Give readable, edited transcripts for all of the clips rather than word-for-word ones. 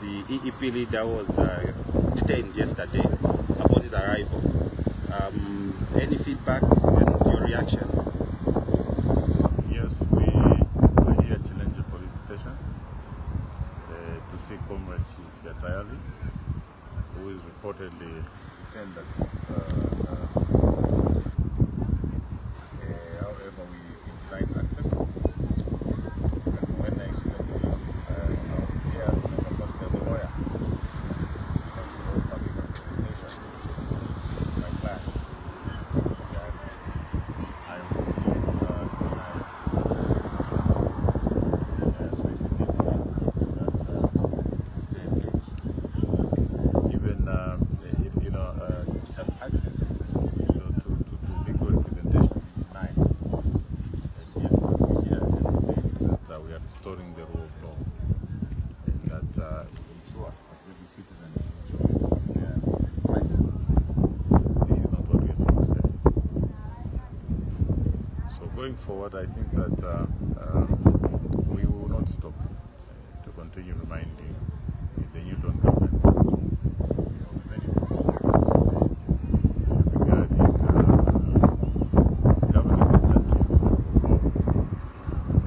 the EEP leader was detained yesterday upon his arrival. Any feedback and your reaction? Yes, we are here at Chilenje police station to see Comrade Chilufya Tayali, who is reportedly detained at however we declined access. And when I was here, of course, there's a lawyer. My client. I was still denied access. So it's a bit sad that day and age, even just access to legal representation is denied. And yet what we hear every day is that we are restoring the rule of law, and that ensure that every citizen enjoys their rights. This is not what we are seeing today. So going forward, I think that we will not stop to continue reminding the new Dawn government of many promises regarding governing this country as a rule of law.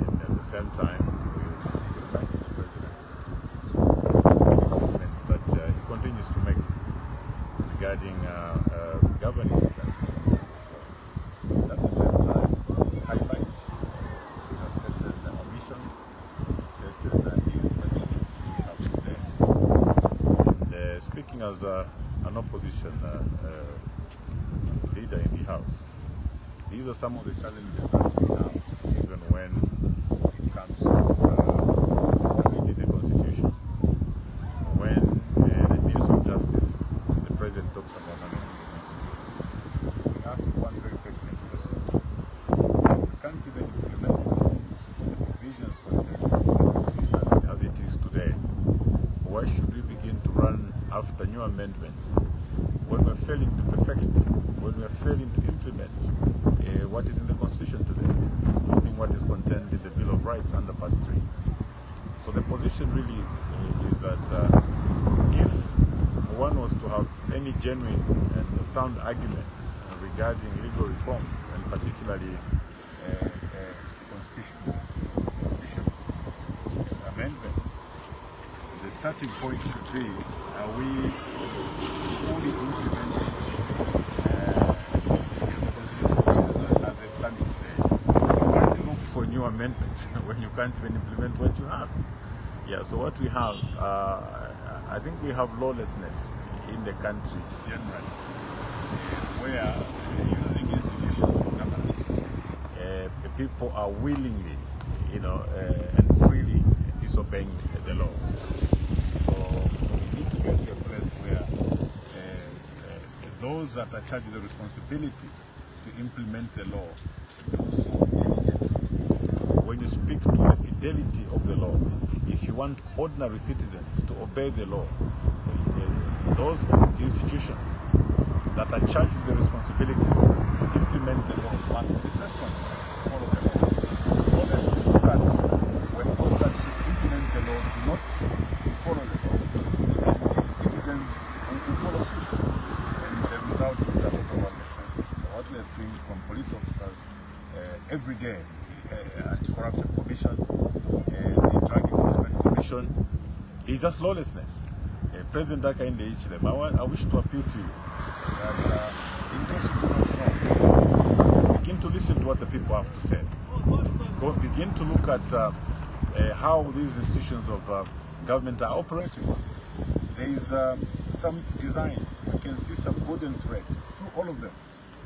And at the same time, we will continue reminding the president of the statements that he continues to make regarding governing this country. At the same time, highlight certain omissions, certain influence we have today. And speaking as an opposition leader in the House, these are some of the challenges that we have, even when it comes to reading the Constitution. When the Minister of Justice, the President, talks about amending the Constitution, we ask one very pertinent question. If we can't even implement the provisions contained in the Constitution as it is today, why should we begin to run after new amendments when we're failing to perfect, when we're failing to implement what is in the Constitution today, including what is contained in the Bill of Rights under Part 3. So the position really is that if one was to have any genuine and sound argument regarding legal reforms, and particularly constitution amendment, the starting point should be, are we fully implementing the Constitution as they stand today? You can't look for new amendments when you can't even implement what you have. Yeah, so what we have, I think we have lawlessness in the country generally, where using institutions of governance, people are willingly, and freely disobeying the law. So we need to get to a place where those that are charged with the responsibility to implement the law do so diligently. When you speak to the fidelity of the law, if you want ordinary citizens to obey the law, those institutions that are charged with the responsibilities to implement the law must be the first ones to follow the law. So lawlessness starts when those that should implement the law do not follow the law, and the citizens will follow suit, and the result is a lot of lawlessness. So what we are seeing from police officers every day, Anti-Corruption Commission, the Drug Enforcement Commission, is just lawlessness. President Detained, I wish to appeal to you that in case you do not know, begin to listen to what the people have to say. Begin to look at how these institutions of government are operating. There is some design. We can see some golden thread through all of them.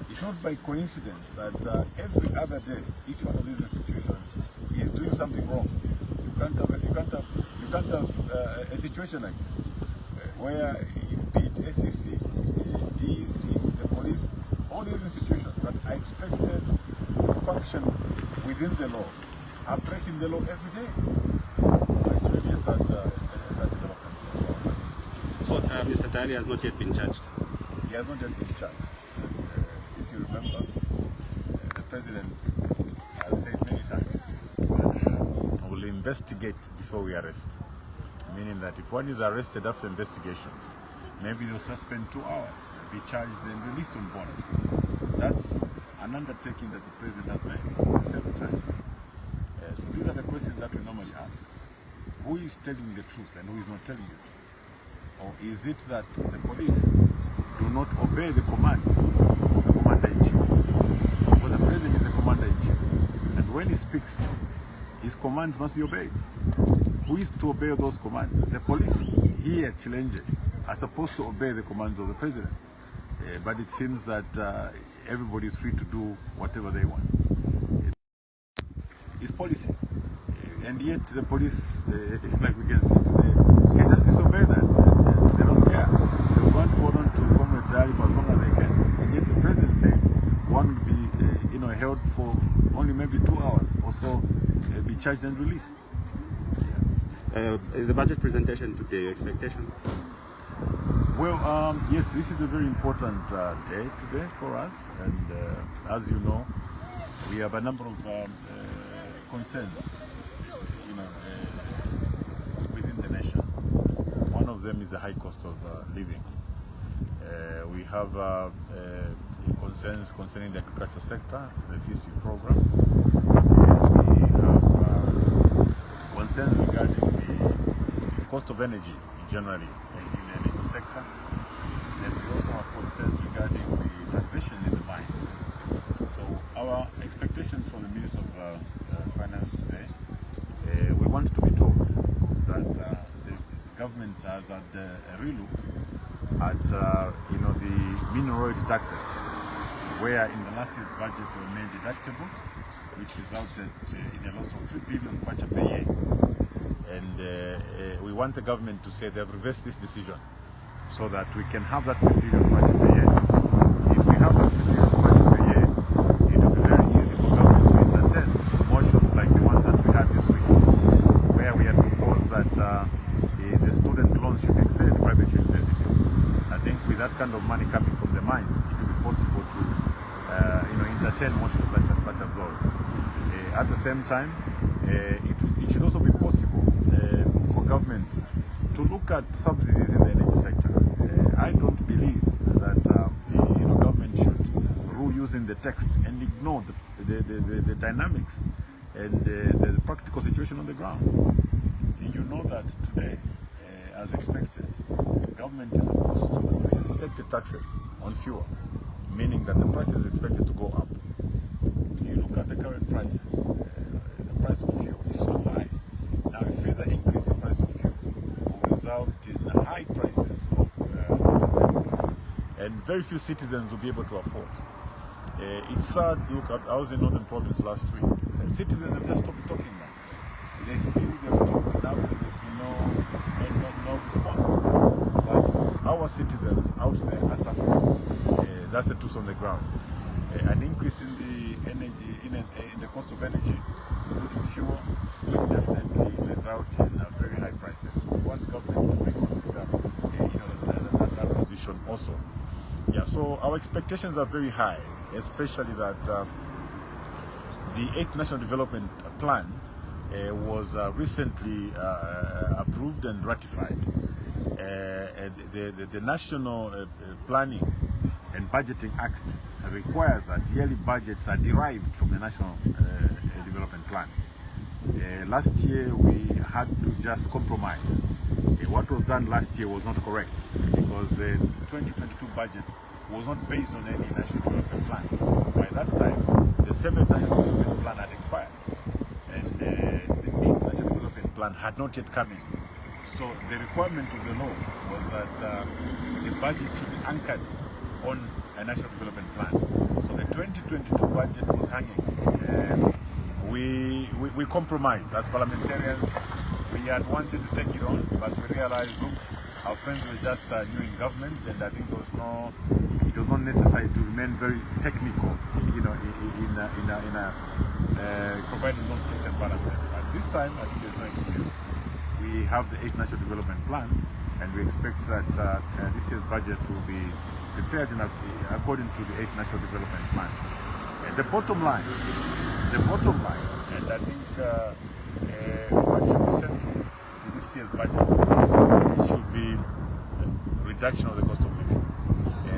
It's not by coincidence that every other day, each one of these institutions is doing something wrong. You can't have a situation like this, where be it SEC, DEC, the police, all these institutions that are expected to function within the law are breaking the law every day. So it's really a sad development. So Mr. Tayali has not yet been charged? He has not yet been charged. If you remember, the President has said many times that we will investigate before we arrest. meaning that if one is arrested after investigations, maybe they'll suspend 2 hours, be charged and released on bond. That's an undertaking that the president has made several times. So these are the questions that we normally ask. Who is telling the truth and who is not telling the truth? Or is it that the police do not obey the command of the commander-in-chief? Because the president is the commander-in-chief. And when he speaks, his commands must be obeyed. Who is to obey those commands? The police here at Chilenje are supposed to obey the commands of the president. But it seems that everybody is free to do whatever they want. It's policy. And yet the police, like we can see today, can just disobey that. They don't care. They want to hold on to Comrade Tayali for as long as they can. And yet the president said one will be held for only maybe 2 hours or so, be charged and released. The budget presentation today, expectation? Well, yes, this is a very important day today for us, and as you know, we have a number of concerns, within the nation. One of them is the high cost of living. We have concerns concerning the agriculture sector, the VC program. We have concerns regarding the cost of energy generally in the energy sector. And we also have concerns regarding the taxation in the mines. So our expectations from the Minister of Finance today, we want to be told that the government has had a relook at the mineral royalty taxes, where in the last year's budget they were made deductible, which resulted in a loss of 3 billion kwacha per year. And we want the government to say they've reversed this decision so that we can have that 3 billion kwacha per year. If we have that 3 billion kwacha per year, it will be very easy for government to entertain motions like the one that we had this week, where we had proposed that the student loans should be extended to private universities. I think with that kind of money coming from the mines, it will be possible to entertain motions such as those. At the same time, it should also be possible for government to look at subsidies in the energy sector. I don't believe that government should rule using the text and ignore the dynamics and the practical situation on the ground. You know that today, as expected, government is supposed to reinstate the taxes on fuel, meaning that the price is expected to go up. You look at the current prices, the price of fuel is so high. Now, a further increase in price of fuel will result in high prices of goods and services, and very few citizens will be able to afford. It's sad. Look, I was in Northern Province last week. Citizens have just stopped talking now. They feel they've talked enough and there's been no response. But our citizens out there are suffering. That's the truth on the ground. An increase in the energy, in the cost of energy, including fuel, will definitely result in very high prices. We want government to reconsider that position also. Yeah, so our expectations are very high, especially that the 8th National Development Plan was recently approved and ratified. The National Planning and Budgeting Act requires that yearly budgets are derived from the National Development Plan. Last year we had to just compromise. What was done last year was not correct because the 2022 budget was not based on any National Development Plan. By that time, the 7th National Development Plan had expired and the 8th National Development Plan had not yet come in. So the requirement of the law was that the budget should be anchored on a National Development Plan. So the 2022 budget was hanging. We compromised as parliamentarians. We had wanted to take it on, but we realized, look, our friends were just new in government, and I think it was not necessary to remain very technical, in providing those checks and balances. But this time, I think there's no excuse. We have the 8th National Development Plan, and we expect that this year's budget will be prepared according to the 8th National Development Plan. The bottom line, and I think what should be central to this year's budget should be reduction of the cost of living.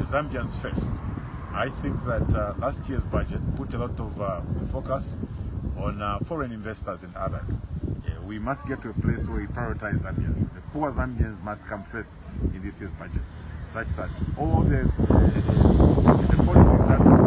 Zambians first. I think that last year's budget put a lot of focus on foreign investors and others. We must get to a place where we prioritize Zambians. The poor Zambians must come first in this year's budget, such that all the policies that